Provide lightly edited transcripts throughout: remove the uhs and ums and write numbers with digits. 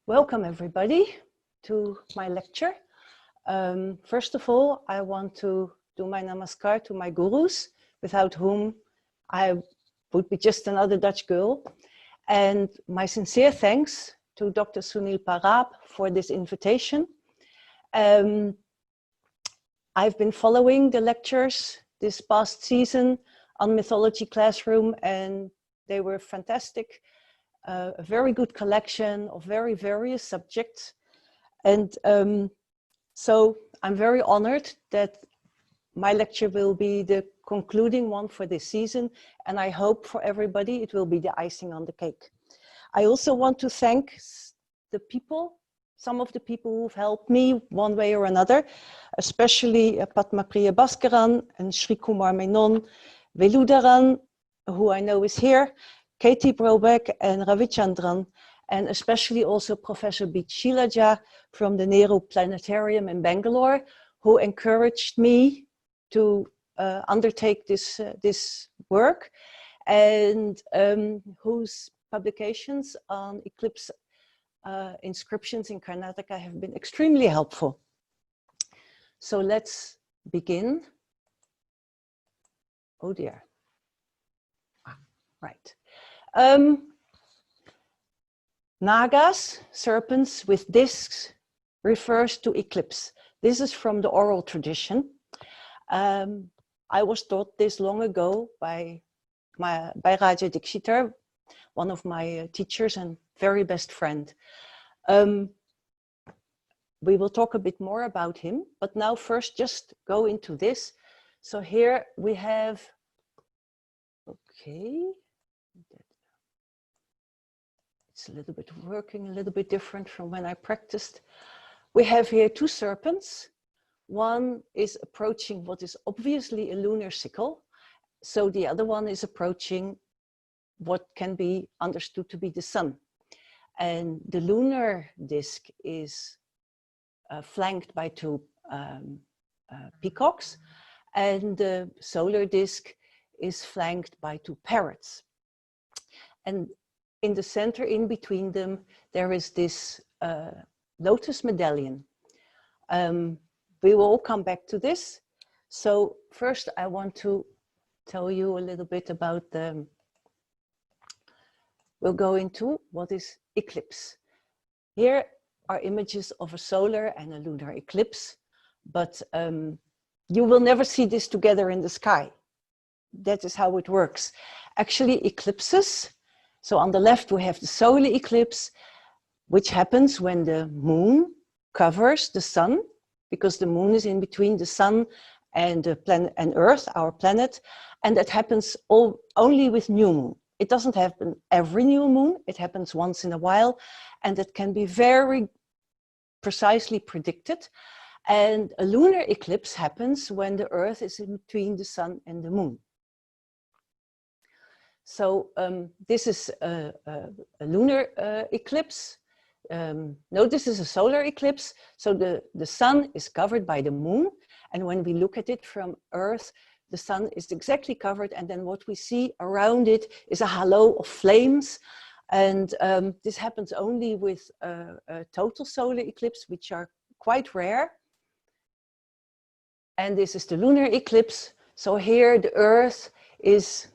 Welcome everybody to my lecture. First of all, I want to do my namaskar to my gurus, without whom I would be just another Dutch girl. And my sincere thanks to Dr. Sunil Parab for this invitation. I've been following the lectures this past season on Mythology Classroom, and they were fantastic. A very good collection of very various subjects. And so I'm very honored that my lecture will be the concluding one for this season. And I hope for everybody it will be the icing on the cake. I also want to thank the people, some of the people who've helped me one way or another, especially Padma Priya Bhaskaran and Sri Kumar Menon Veludaran, who I know is here, Katie Brobeck and Ravichandran, and especially also Professor B. Shilaja from the Nehru Planetarium in Bangalore, who encouraged me to undertake this work, and whose publications on eclipse inscriptions in Karnataka have been extremely helpful. So let's begin. Oh dear. Right. Nagas, serpents with discs, refers to eclipse. This is from the oral tradition. I was taught this long ago by Raja Dikshitar, one of my teachers and very best friend. We will talk a bit more about him, but now first just go into this. So here we have, okay. It's a little bit working a little bit different from when I practiced. We have here two serpents. One is approaching what is obviously a lunar sickle. So the other one is approaching what can be understood to be the sun. And the lunar disk is flanked by two peacocks, and the solar disk is flanked by two parrots. And in the center, in between them, there is this lotus medallion. We will all come back to this. So first I want to tell you a little bit about we'll go into what is eclipse. Here are images of a solar and a lunar eclipse, but you will never see this together in the sky. That is how it works. Actually, eclipses, so on the left we have the solar eclipse, which happens when the moon covers the sun, because the moon is in between the sun and the planet and Earth, our planet, and that happens only with new moon. It doesn't happen every new moon, it happens once in a while, and it can be very precisely predicted. And a lunar eclipse happens when the Earth is in between the sun and the moon. So this is a lunar eclipse. No, this is a solar eclipse. So the sun is covered by the moon. And when we look at it from Earth, the sun is exactly covered. And then what we see around it is a halo of flames. And this happens only with a total solar eclipse, which are quite rare. And this is the lunar eclipse. So here the Earth is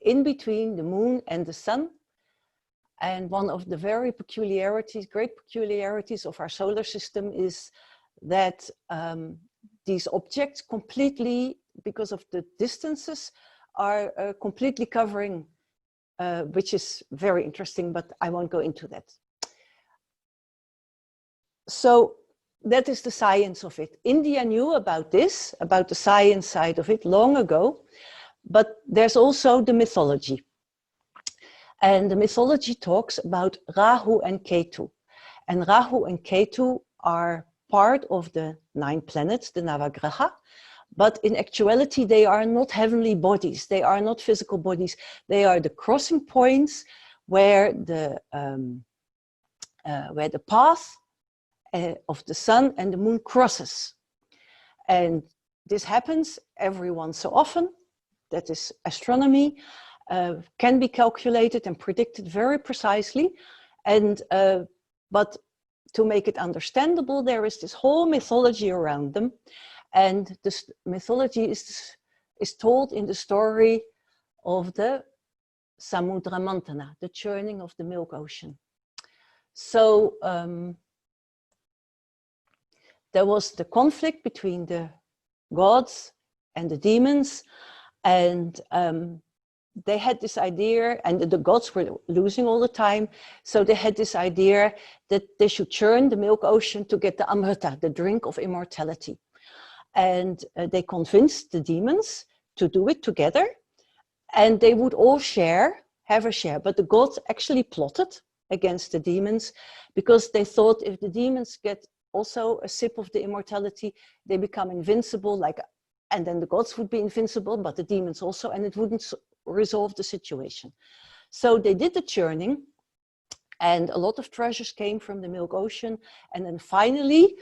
in between the moon and the sun. And one of the very great peculiarities of our solar system is that these objects completely, because of the distances, are completely covering, which is very interesting, but I won't go into that. So that is the science of it. India knew about this, about the science side of it long ago. But there's also the mythology. And the mythology talks about Rahu and Ketu. And Rahu and Ketu are part of the 9 planets, the Navagraha. But in actuality, they are not heavenly bodies. They are not physical bodies. They are the crossing points where the path of the sun and the moon crosses. And this happens every once so often. That is astronomy, can be calculated and predicted very precisely. And but to make it understandable, there is this whole mythology around them, and this mythology is told in the story of the Samudramantana, the churning of the milk ocean. So there was the conflict between the gods and the demons, and they had this idea, and the gods were losing all the time, so they had this idea that they should churn the milk ocean to get the amrita, the drink of immortality. And they convinced the demons to do it together, and they would all have a share. But the gods actually plotted against the demons, because they thought if the demons get also a sip of the immortality, they become invincible, and then the gods would be invincible, but the demons also, and it wouldn't resolve the situation. So they did the churning, and a lot of treasures came from the milk ocean, and then finally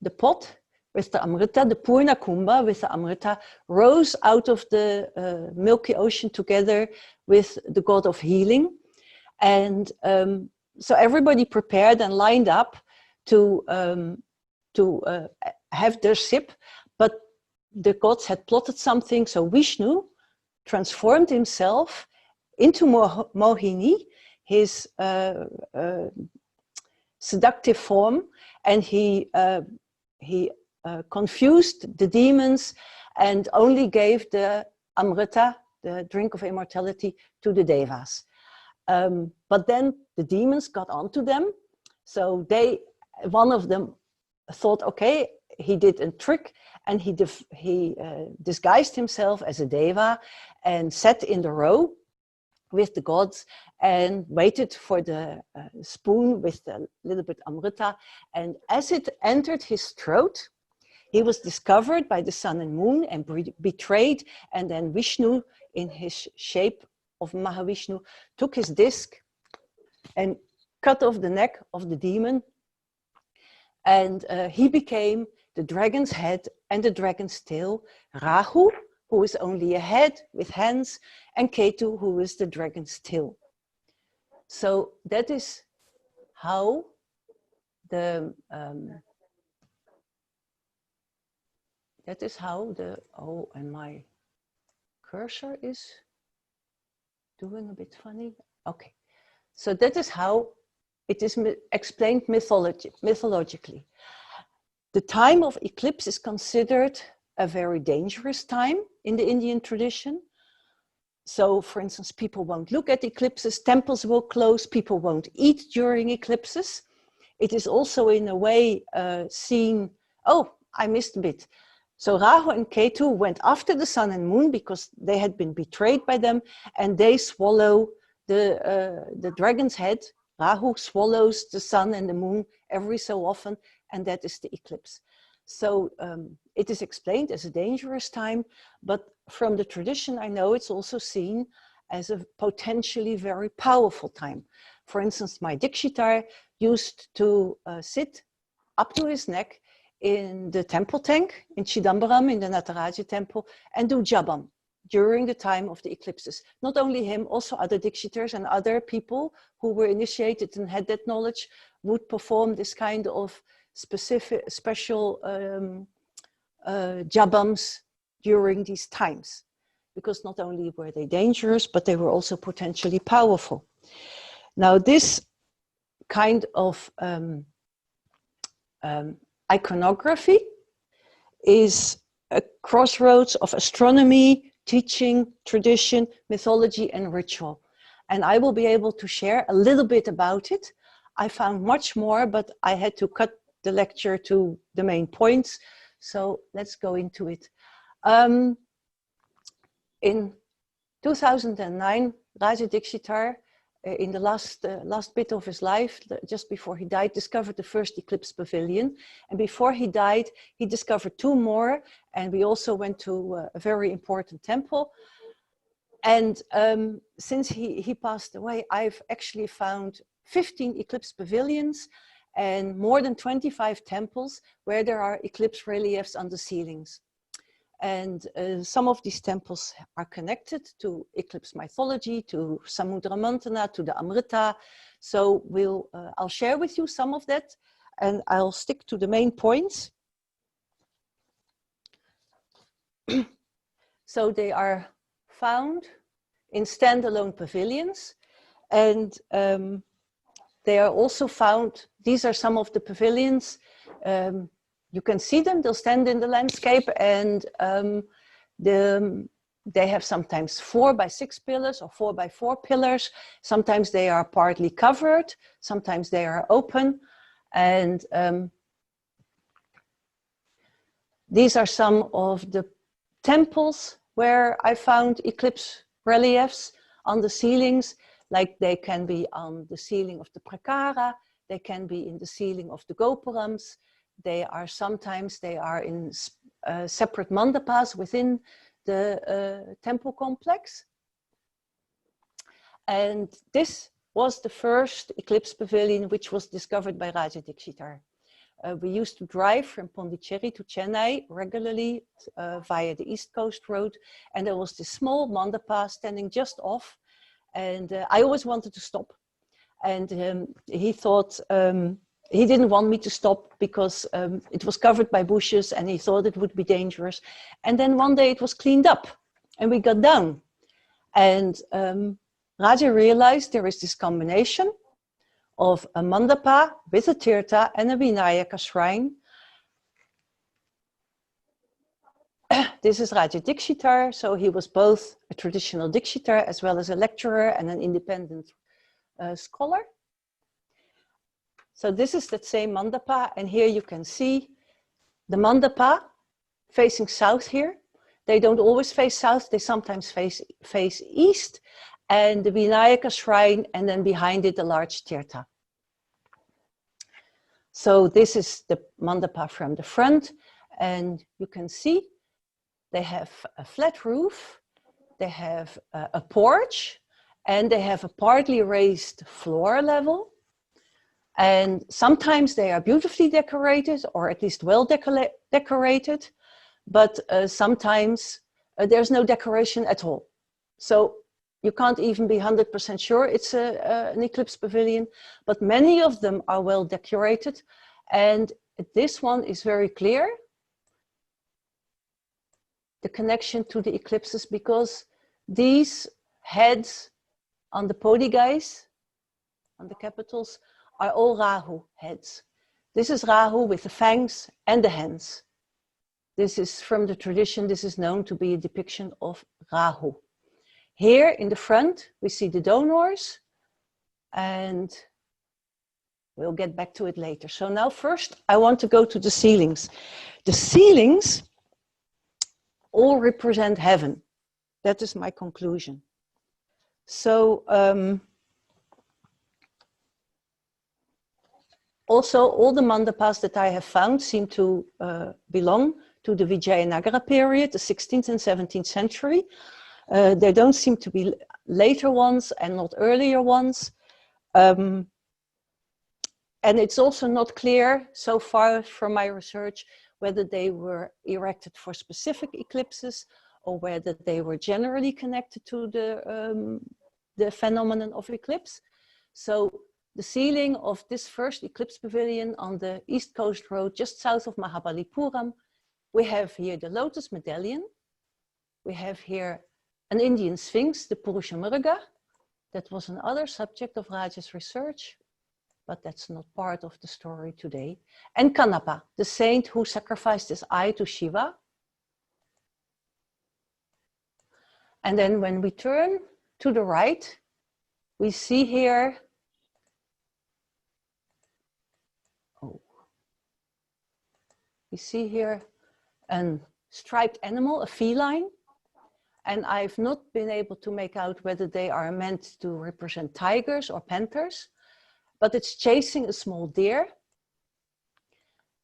the pot with the amrita, the Purna Kumbha with the amrita, rose out of the milky ocean together with the god of healing. And so everybody prepared and lined up to have their sip, but the gods had plotted something, so Vishnu transformed himself into Mohini, his seductive form, and he confused the demons and only gave the amrita, the drink of immortality, to the devas. But then the demons got onto them, so one of them thought, okay, he did a trick, and he disguised himself as a deva and sat in the row with the gods and waited for the spoon with a little bit amrita. And as it entered his throat, he was discovered by the sun and moon and betrayed. And then Vishnu, in his shape of Mahavishnu, took his disc and cut off the neck of the demon. And he became the dragon's head and the dragon's tail, Rahu, who is only a head with hands, and Ketu, who is the dragon's tail. So that is how the oh, and my cursor is doing a bit funny. Okay, so that is how it is explained mythologically. The time of eclipse is considered a very dangerous time in the Indian tradition. So, for instance, people won't look at eclipses, temples will close, people won't eat during eclipses. It is also in a way seen, oh, I missed a bit. So Rahu and Ketu went after the sun and moon because they had been betrayed by them, and they swallow the dragon's head. Rahu swallows the sun and the moon every so often, and that is the eclipse. So it is explained as a dangerous time, but from the tradition I know it's also seen as a potentially very powerful time. For instance, my Dikshitar used to sit up to his neck in the temple tank in Chidambaram, in the Nataraja temple, and do jabam during the time of the eclipses. Not only him, also other Dikshitars and other people who were initiated and had that knowledge would perform this kind of special jabams during these times, because not only were they dangerous, but they were also potentially powerful. Now, this kind of iconography is a crossroads of astronomy, teaching, tradition, mythology, and ritual. And I will be able to share a little bit about it. I found much more, but I had to cut the lecture to the main points. So let's go into it. In 2009, Raja Dikshitar, in the last bit of his life, just before he died, discovered the first eclipse pavilion. And before he died, he discovered 2 more. And we also went to a very important temple. And since he passed away, I've actually found 15 eclipse pavilions and more than 25 temples where there are eclipse reliefs on the ceilings. And some of these temples are connected to eclipse mythology, to Samudramantana, to the Amrita. So I'll share with you some of that, and I'll stick to the main points. So they are found in standalone pavilions, and they are also found, these are some of the pavilions. You can see them, they'll stand in the landscape, and they have sometimes 4 by 6 pillars or 4 by 4 pillars. Sometimes they are partly covered, sometimes they are open. And these are some of the temples where I found eclipse reliefs on the ceilings. Like they can be on the ceiling of the Prakara, they can be in the ceiling of the Gopurams. Sometimes they are in separate mandapas within the temple complex. And this was the first eclipse pavilion which was discovered by Raja Dikshitar. We used to drive from Pondicherry to Chennai regularly via the East Coast Road, and there was this small mandapa standing just off, and I always wanted to stop. And he thought, he didn't want me to stop because it was covered by bushes and he thought it would be dangerous. And then one day it was cleaned up and we got down. And Raja realized there is this combination of a mandapa with a tirtha and a Vinayaka shrine. This is Raja Dikshitar, so he was both a traditional Dikshitar as well as a lecturer and an independent scholar. So this is that same mandapa, and here you can see the mandapa facing south here. They don't always face south, they sometimes face east, and the Vinayaka shrine, and then behind it a large tirtha. So this is the mandapa from the front, and you can see they have a flat roof, they have a porch, and they have a partly raised floor level. And sometimes they are beautifully decorated, or at least well decorated, but sometimes there's no decoration at all. So you can't even be 100% sure it's an eclipse pavilion, but many of them are well decorated. And this one is very clear, the connection to the eclipses, because these heads on the podigais, on the capitals, are all Rahu heads. This is Rahu with the fangs and the hands. This is from the tradition, this is known to be a depiction of Rahu. Here in the front, we see the donors, and we'll get back to it later. So now first, I want to go to the ceilings. The ceilings all represent heaven. That is my conclusion. So, also, all the mandapas that I have found seem to belong to the Vijayanagara period, the 16th and 17th century. There don't seem to be later ones and not earlier ones. And it's also not clear so far from my research whether they were erected for specific eclipses or whether they were generally connected to the phenomenon of eclipse. So the ceiling of this first eclipse pavilion on the East Coast Road, just south of Mahabalipuram, we have here the lotus medallion. We have here an Indian sphinx, the Purusha Murga. That was another subject of Raja's research, but that's not part of the story today. And Kanapa, the saint who sacrificed his eye to Shiva. And then when we turn to the right, we see here, we see here a striped animal, a feline. And I've not been able to make out whether they are meant to represent tigers or panthers, but it's chasing a small deer.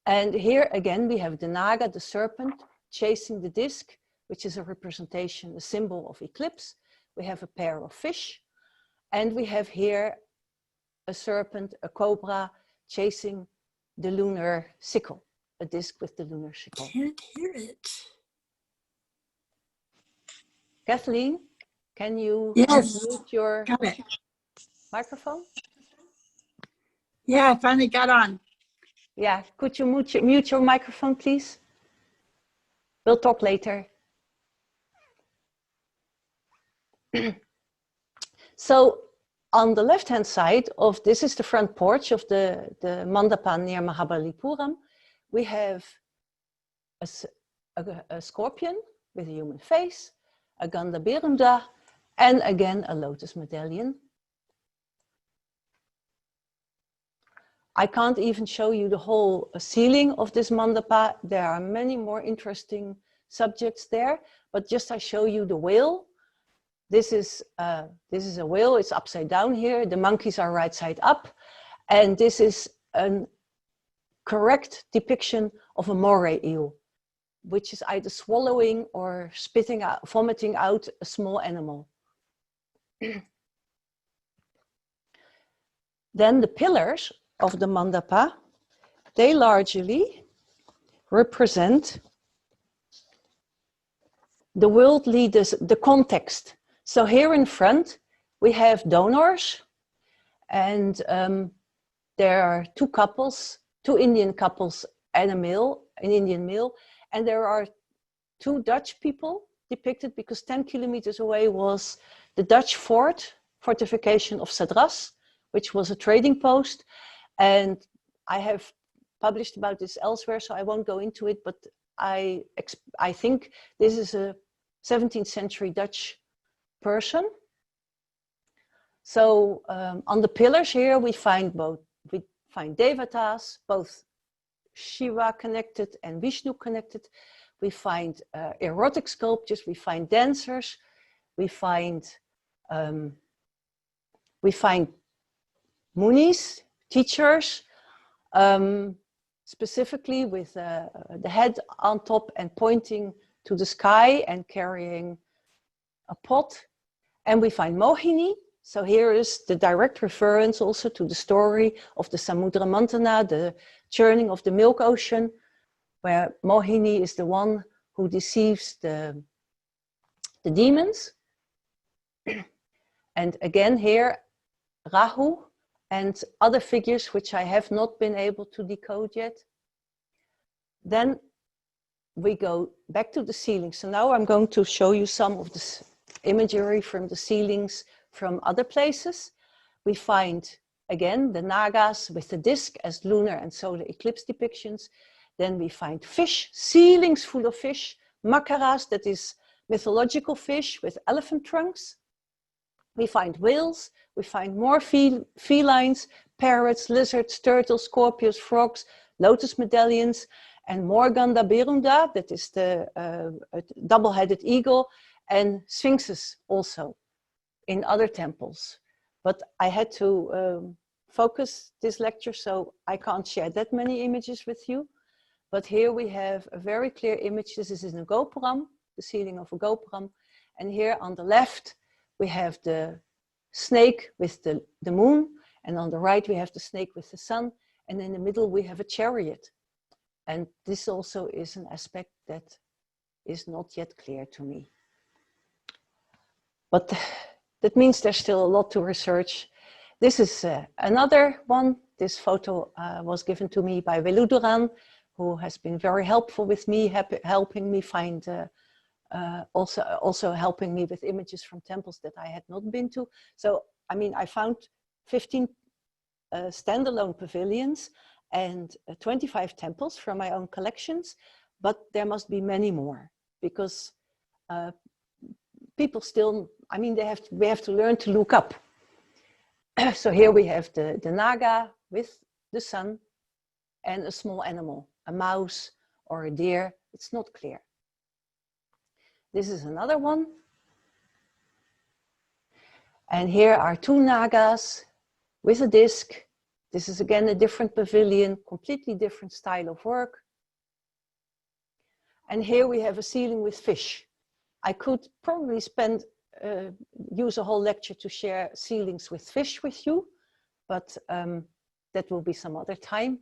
And here again, we have the naga, the serpent, chasing the disc, which is a representation, a symbol of eclipse. We have a pair of fish, and we have here a serpent, a cobra, chasing the lunar sickle, a disc with the lunar sickle. Can't hear it. Kathleen, can you Yes, mute your got it. microphone? Yeah, I finally got on. Yeah, could you mute your microphone, please? We'll talk later. So on the left-hand side of, this is the front porch of the mandapa near Mahabalipuram. We have a scorpion with a human face, a Gandhabirunda, and again a lotus medallion. I can't even show you the whole ceiling of this mandapa. There are many more interesting subjects there, but just I show you the whale. This is a whale, it's upside down here. The monkeys are right side up. And this is a correct depiction of a moray eel, which is either swallowing or spitting out, vomiting out a small animal. Then the pillars of the mandapa, they largely represent the world leaders, the context. So here in front, we have donors, and there are two couples, two Indian couples and an Indian male, and there are two Dutch people depicted because 10 kilometers away was the Dutch fortification of Sadras, which was a trading post. And I have published about this elsewhere, so I won't go into it, but I think this is a 17th century Dutch person. So on the pillars here, we find devatas, both Shiva connected and Vishnu connected. We find erotic sculptures, we find dancers, we find munis, teachers, specifically with the head on top and pointing to the sky and carrying a pot. And we find Mohini. So here is the direct reference also to the story of the Samudramantana, the churning of the milk ocean, where Mohini is the one who deceives the demons. And again here, Rahu and other figures which I have not been able to decode yet. Then we go back to the ceiling. So now I'm going to show you some of the imagery from the ceilings from other places. We find again the Nagas with the disc as lunar and solar eclipse depictions. Then we find fish, ceilings full of fish, makaras, that is mythological fish with elephant trunks. We find whales, we find more felines, parrots, lizards, turtles, scorpions, frogs, lotus medallions, and more Gandhabirunda, that is the double-headed eagle, and sphinxes also in other temples. But I had to focus this lecture, so I can't share that many images with you. But here we have a very clear image. This is in a gopuram, the ceiling of a gopuram. And here on the left, we have the snake with the moon. And on the right, we have the snake with the sun. And in the middle, we have a chariot. And this also is an aspect that is not yet clear to me. But that means there's still a lot to research. This is another one. This photo was given to me by Veluduran, who has been very helpful with me, helping me find, also helping me with images from temples that I had not been to. So, I mean, I found 15 standalone pavilions and 25 temples from my own collections, but there must be many more because people still, I mean, we have to learn to look up. So here we have the Naga with the sun and a small animal, a mouse or a deer, it's not clear. This is another one. And here are two Nagas with a disc. This is again a different pavilion, completely different style of work. And here we have a ceiling with fish. I could probably use a whole lecture to share ceilings with fish with you, but that will be some other time.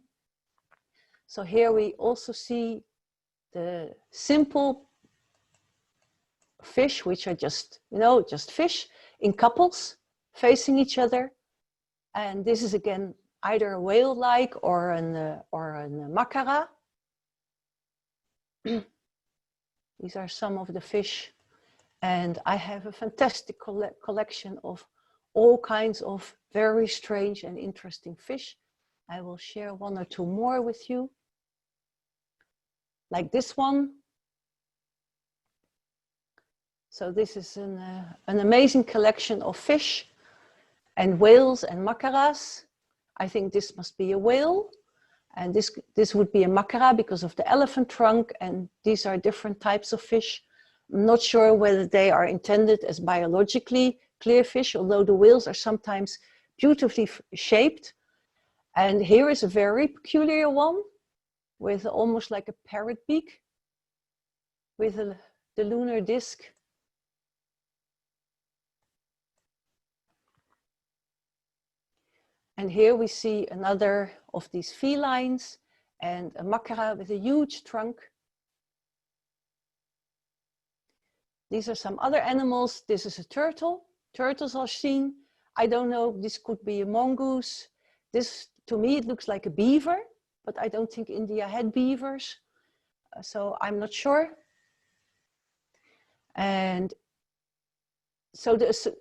So here we also see the simple fish, which are just, you know, just fish in couples facing each other. And this is again either a whale-like or a makara. These are some of the fish. And I have a fantastic collection of all kinds of very strange and interesting fish. I will share one or two more with you. Like this one. So this is an amazing collection of fish and whales and makaras. I think this must be a whale. And this would be a makara because of the elephant trunk. And these are different types of fish. I'm not sure whether they are intended as biologically clear fish, although the whales are sometimes beautifully shaped. And here is a very peculiar one with almost like a parrot beak with the lunar disc. And here we see another of these felines and a makara with a huge trunk. These are some other animals. This is a turtle. Turtles are seen. I don't know, this could be a mongoose. This, to me, it looks like a beaver, but I don't think India had beavers. So I'm not sure. And so the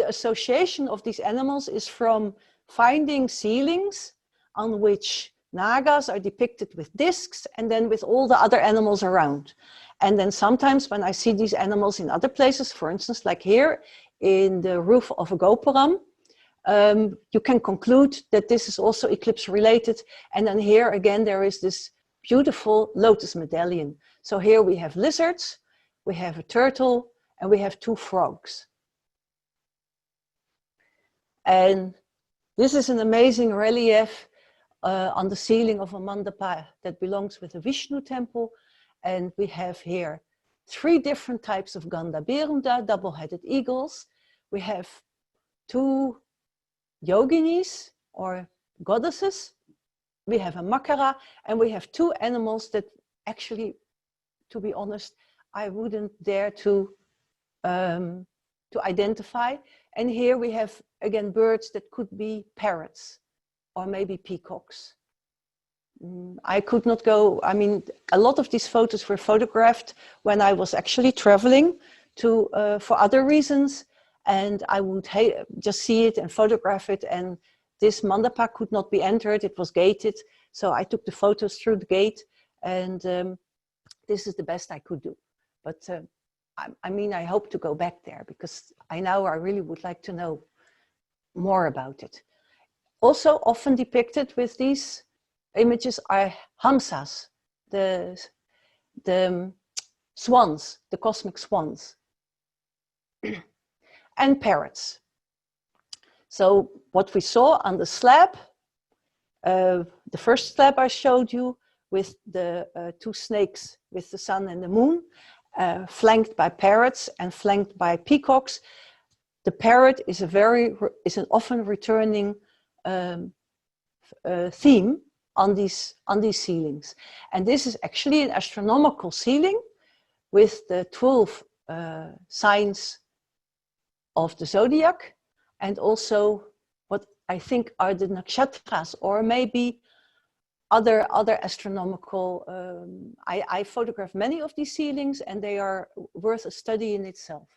association of these animals is from finding ceilings on which nagas are depicted with discs and then with all the other animals around. And then sometimes when I see these animals in other places, for instance, like here in the roof of a gopuram, you can conclude that this is also eclipse related. And then here again, there is this beautiful lotus medallion. So here we have lizards, we have a turtle, and we have two frogs. And this is an amazing relief on the ceiling of a mandapa that belongs with a Vishnu temple. And we have here 3 different types of Ganda Berunda, double-headed eagles. We have 2 yoginis or goddesses. We have a makara, and we have 2 animals that actually, to be honest, I wouldn't dare to identify. And here we have, again, birds that could be parrots or maybe peacocks. I could not go, I mean, a lot of these photos were photographed when I was actually traveling to, for other reasons. And I would just see it and photograph it. And this mandapa could not be entered, it was gated. So I took the photos through the gate, and this is the best I could do. But I mean, I hope to go back there because I really would like to know more about it. Also often depicted with these images are hamsas, the swans, the cosmic swans, and parrots. So what we saw on the slab, the first slab I showed you with the 2 snakes with the sun and the moon, flanked by parrots and flanked by peacocks. The parrot is an often returning theme on these ceilings. And this is actually an astronomical ceiling with the 12 signs of the zodiac, and also what I think are the nakshatras, or maybe other astronomical. I photographed many of these ceilings, and they are worth a study in itself.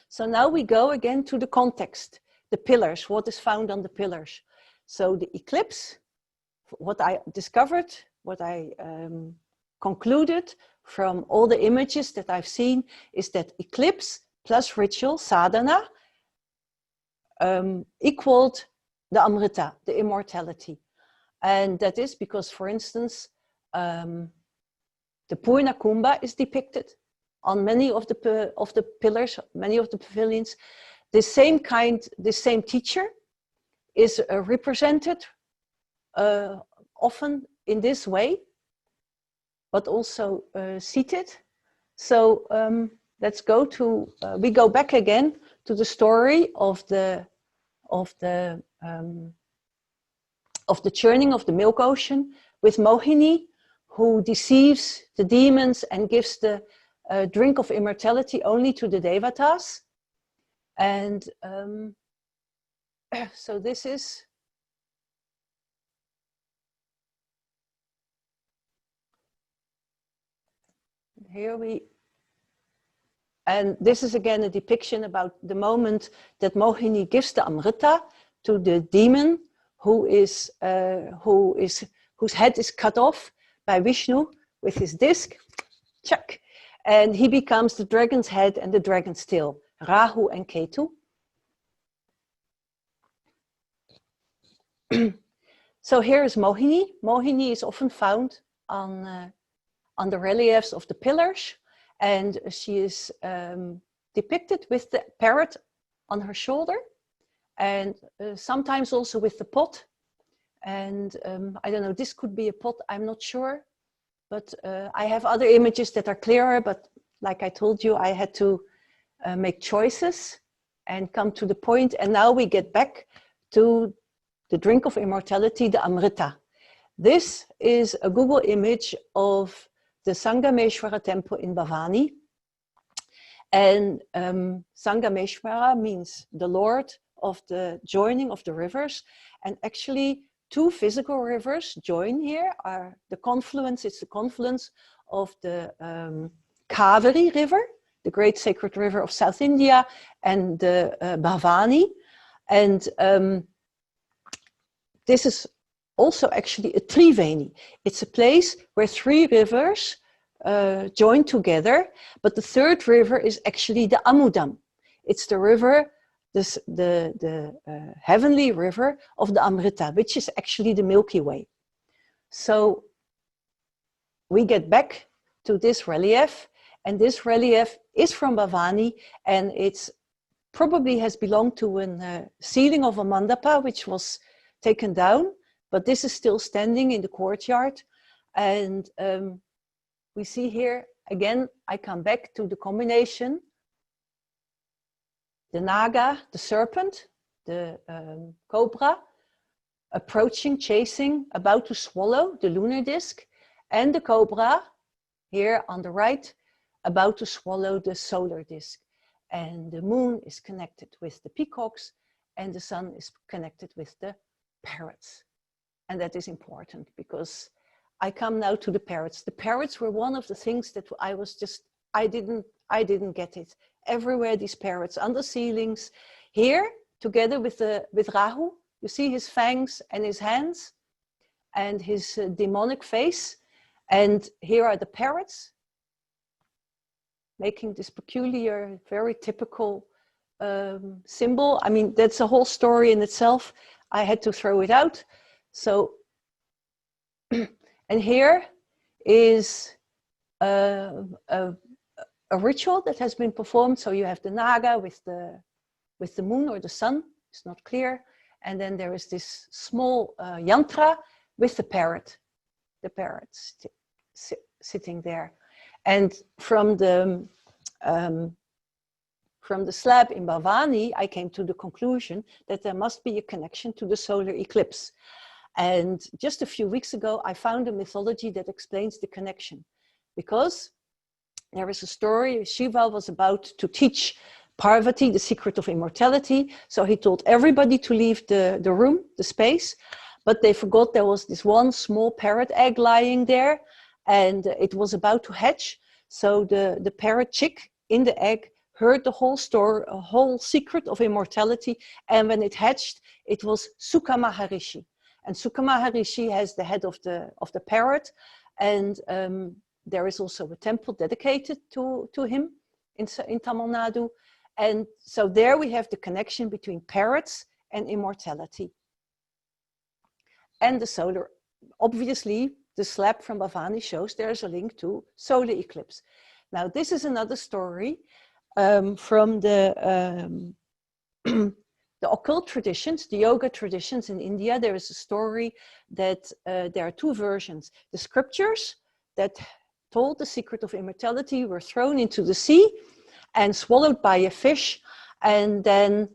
So now we go again to the context, the pillars, what is found on the pillars. So the eclipse, what I discovered, what I concluded from all the images that I've seen, is that eclipse plus ritual, sadhana, equaled the amrita, the immortality. And that is because, for instance, the Purna Kumbha is depicted on many of the pillars, many of the pavilions. The same teacher is represented often in this way, but also seated. So let's go to, we go back again to the story of the churning of the milk ocean with Mohini, who deceives the demons and gives the drink of immortality only to the devatas. And so this is and this is again a depiction about the moment that Mohini gives the Amrita to the demon whose head is cut off by Vishnu with his disc, chuck, and he becomes the dragon's head and the dragon's tail, Rahu and Ketu. So here is Mohini. Mohini is often found on the reliefs of the pillars, and she is depicted with the parrot on her shoulder, and sometimes also with the pot. And I don't know, this could be a pot, I'm not sure, but I have other images that are clearer, but like I told you, I had to make choices and come to the point. And now we get back to the drink of immortality, the Amrita. This is a Google image of the Sangameshwara temple in Bhavani. And Sangameshwara means the Lord of the joining of the rivers. And actually, two physical rivers join here are the confluence, it's the confluence of the Kaveri River, the great sacred river of South India, and the Bhavani. And this is also actually a Triveni. It's a place where three rivers join together, but the third river is actually the Amudam. It's the river, the heavenly river of the Amrita, which is actually the Milky Way. So we get back to this relief, and this relief is from Bhavani, and it's probably has belonged to a ceiling of a mandapa, which was taken down, but this is still standing in the courtyard. And we see here, again, I come back to the combination, the naga, the serpent, the cobra, approaching, chasing, about to swallow the lunar disk, and the cobra, here on the right, about to swallow the solar disk. And the moon is connected with the peacocks, and the sun is connected with the parrots. And that is important because I come now to the parrots. The parrots were one of the things that I didn't get it. Everywhere these parrots, on the ceilings, here together with Rahu, you see his fangs and his hands and his demonic face. And here are the parrots making this peculiar, very typical symbol. I mean, that's a whole story in itself. I had to throw it out. So, and here is a ritual that has been performed. So you have the naga with the moon or the sun. It's not clear. And then there is this small yantra with the parrot sitting there. And from the slab in Bhavani, I came to the conclusion that there must be a connection to the solar eclipse. And just a few weeks ago, I found a mythology that explains the connection. Because there is a story, Shiva was about to teach Parvati the secret of immortality. So he told everybody to leave the room, the space, but they forgot there was this one small parrot egg lying there, and it was about to hatch. So the parrot chick in the egg heard the whole story, a whole secret of immortality. And when it hatched, it was Sukha Maharishi. And Sukha Maharishi has the head of the parrot. And there is also a temple dedicated to him in Tamil Nadu. And so there we have the connection between parrots and immortality. And the solar, obviously, the slab from Bhavani shows there's a link to solar eclipse. Now, this is another story from the occult traditions, the yoga traditions in India. There is a story that there are two versions. The scriptures that told the secret of immortality were thrown into the sea and swallowed by a fish. And then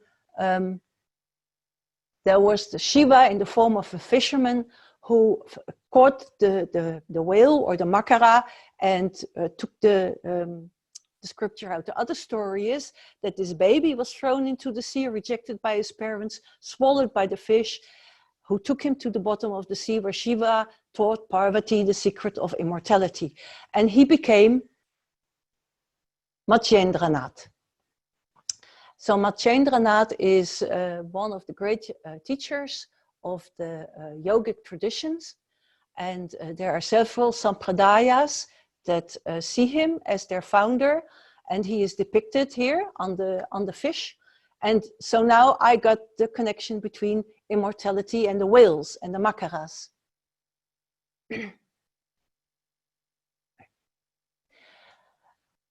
there was the Shiva in the form of a fisherman who caught the whale or the makara and took the the scripture out. The other story is that this baby was thrown into the sea, rejected by his parents, swallowed by the fish, who took him to the bottom of the sea, where Shiva taught Parvati the secret of immortality. And he became Matsyendranath. So Matsyendranath is one of the great teachers of the yogic traditions. And there are several sampradayas that see him as their founder. And he is depicted here on the fish. And so now I got the connection between immortality and the whales and the makaras.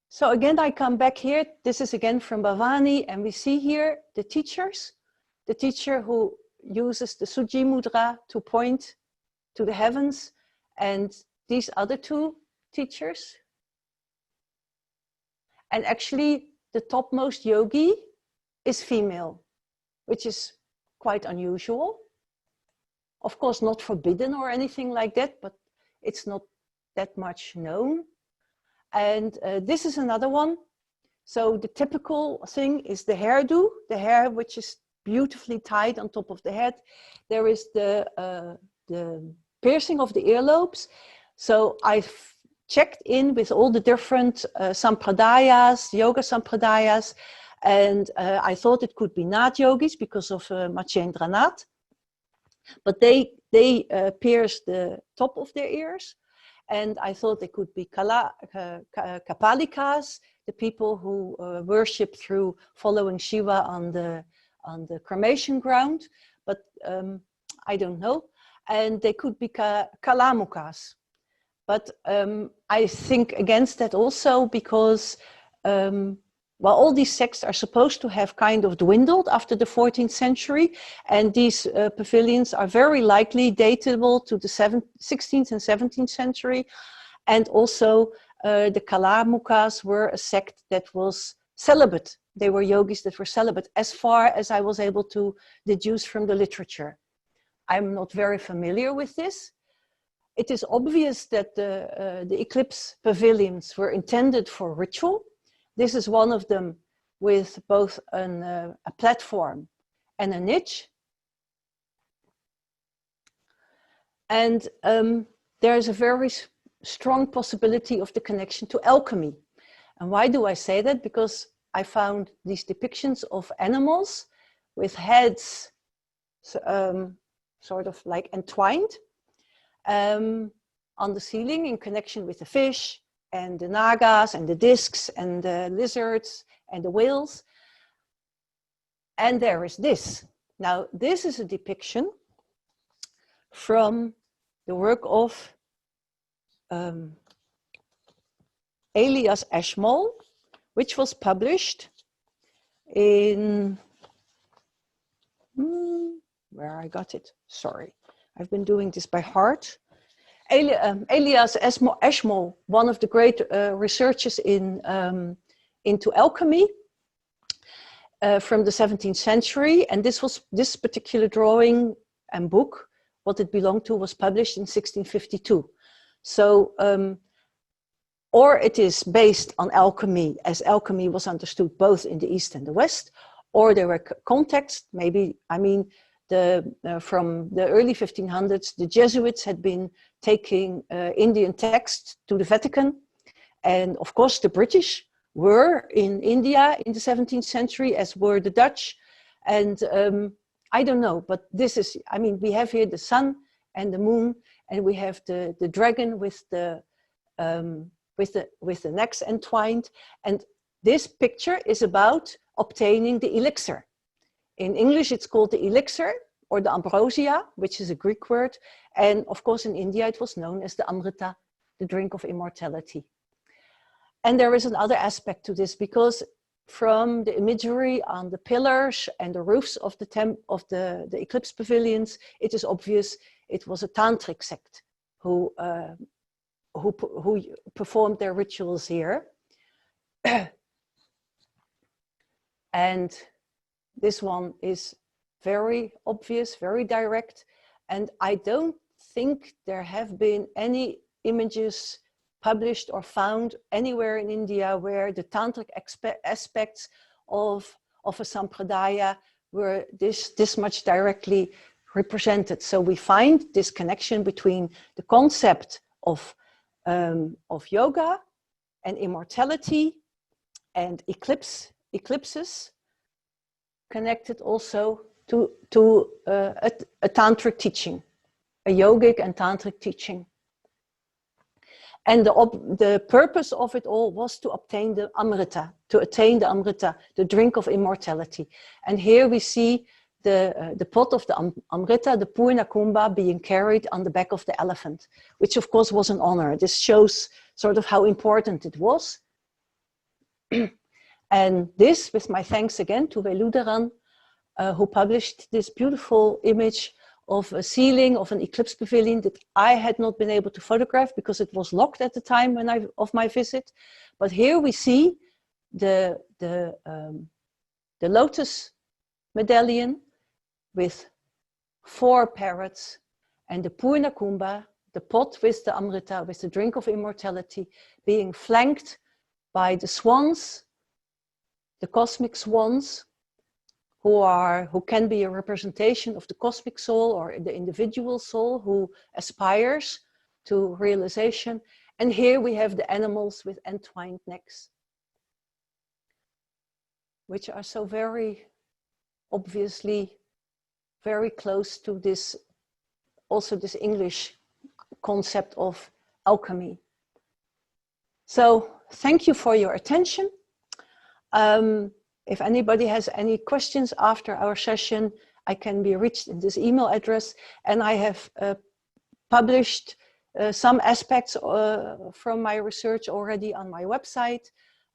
So again, I come back here. This is again from Bhavani, and we see here the teachers. The teacher who uses the Suji Mudra to point to the heavens, and these other two teachers. And actually, the topmost yogi is female, which is quite unusual. Of course, not forbidden or anything like that, but it's not that much known. And this is another one. So the typical thing is the hairdo, the hair which is beautifully tied on top of the head. There is the piercing of the earlobes. So I've checked in with all the different sampradayas, yoga sampradayas, and I thought it could be Nath yogis because of Matsyendranath. But they pierce the top of their ears. And I thought they could be Kapalikas, the people who worship through following Shiva on the cremation ground, but I don't know. And they could be Kalamukas. But I think against that also because well, all these sects are supposed to have kind of dwindled after the 14th century, and these pavilions are very likely datable to the 16th and 17th century. And also the Kalamukas were a sect that was celibate. They were yogis that were celibate, as far as I was able to deduce from the literature. I'm not very familiar with this. It is obvious that the eclipse pavilions were intended for ritual. This is one of them with both a platform and a niche. And there is a very strong possibility of the connection to alchemy. And why do I say that? Because I found these depictions of animals with heads sort of like entwined on the ceiling in connection with the fish, and the nagas, and the discs, and the lizards, and the whales. And there is this. Now, this is a depiction from the work of Elias Ashmole, which was published in, where I got it, sorry. I've been doing this by heart. Elias Ashmole, one of the great researchers into alchemy from the 17th century. And this particular drawing and book, what it belonged to, was published in 1652. So, or it is based on alchemy, as alchemy was understood both in the East and the West, or there were contacts, maybe, I mean, from the early 1500s, the Jesuits had been taking Indian texts to the Vatican. And of course, the British were in India in the 17th century, as were the Dutch. And I don't know, but this is, I mean, we have here the sun and the moon, and we have the dragon with the necks entwined. And this picture is about obtaining the elixir. In English, it's called the elixir, or the ambrosia, which is a Greek word. And of course, in India, it was known as the amrita, the drink of immortality. And there is another aspect to this, because from the imagery on the pillars and the roofs of the eclipse pavilions, it is obvious it was a tantric sect who performed their rituals here. And this one is very obvious, very direct. And I don't think there have been any images published or found anywhere in India where the tantric aspects of a sampradaya were this much directly represented. So we find this connection between the concept of yoga and immortality and eclipses connected also to a tantric teaching, a yogic and tantric teaching. And the purpose of it all was to obtain the amrita, to attain the amrita, the drink of immortality. And here we see the pot of the amrita, the purna kumbha, being carried on the back of the elephant, which of course was an honor. This shows sort of how important it was. And this, with my thanks again to Veludaran, who published this beautiful image of a ceiling of an eclipse pavilion that I had not been able to photograph because it was locked at the time of my visit. But here we see the lotus medallion with 4 parrots and the purna kumbha, the pot with the amrita, with the drink of immortality, being flanked by the swans, the cosmic swans, who can be a representation of the cosmic soul or the individual soul who aspires to realization. And here we have the animals with entwined necks, which are so very obviously very close to this, also this English concept of alchemy. So thank you for your attention. If anybody has any questions after our session, I can be reached in this email address. And I have published some aspects from my research already on my website.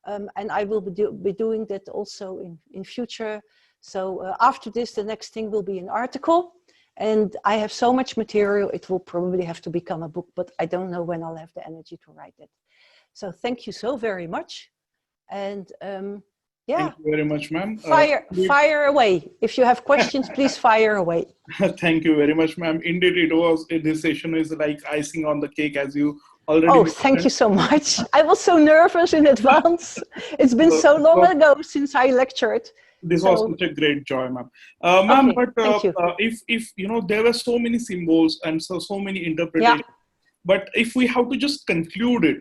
And I will be doing that also in future. So after this, the next thing will be an article. And I have so much material, it will probably have to become a book, but I don't know when I'll have the energy to write it. So thank you so very much. And yeah. Thank you very much, ma'am. Fire away. If you have questions, please fire away. Thank you very much, ma'am. Indeed, this session is like icing on the cake, as you already mentioned. Thank you so much. I was so nervous in advance. It's been so long ago since I lectured. This was such a great joy, ma'am. Ma'am, but if you know, there were so many symbols and so many interpretations. Yeah. But if we have to just conclude it,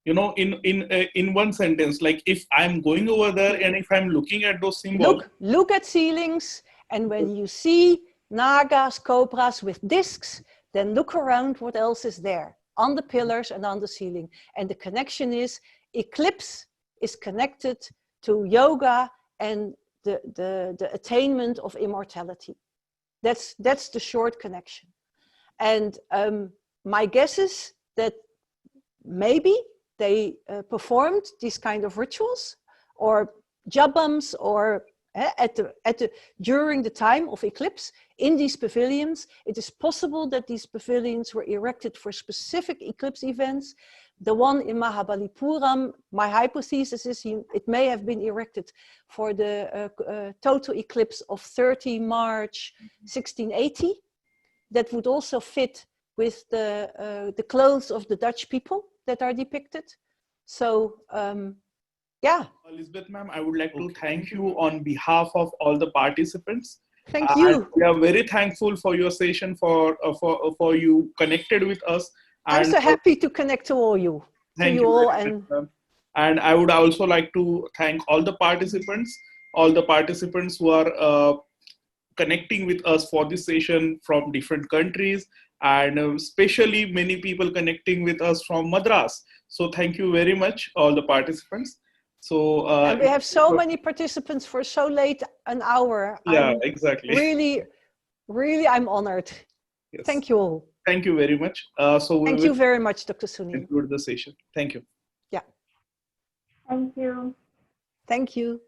you know, in one sentence, like if I'm going over there and if I'm looking at those symbols. Look at ceilings, and when you see nagas, cobras with discs, then look around what else is there on the pillars and on the ceiling. And the connection is eclipse is connected to yoga and the attainment of immortality. That's the short connection. And my guess is that maybe they performed these kind of rituals or jabams or during the time of eclipse in these pavilions. It is possible that these pavilions were erected for specific eclipse events. The one in Mahabalipuram, my hypothesis is it may have been erected for the total eclipse of 30 March 1680. That would also fit with the clothes of the Dutch people that are depicted. So, yeah. Elizabeth, ma'am, I would like to thank you on behalf of all the participants. Thank you. We are very thankful for your session, for you connected with us. I'm so happy to connect to all you. Thank you all. And I would also like to thank all the participants who are connecting with us for this session from different countries, and especially many people connecting with us from Madras. So thank you very much, all the participants. So and we have so many participants for so late an hour. Yeah, exactly. Really, I'm honored. Yes. Thank you all. Thank you very much. Thank you very much, Dr. Sunil. Conclude the session. Thank you. Yeah. Thank you. Thank you.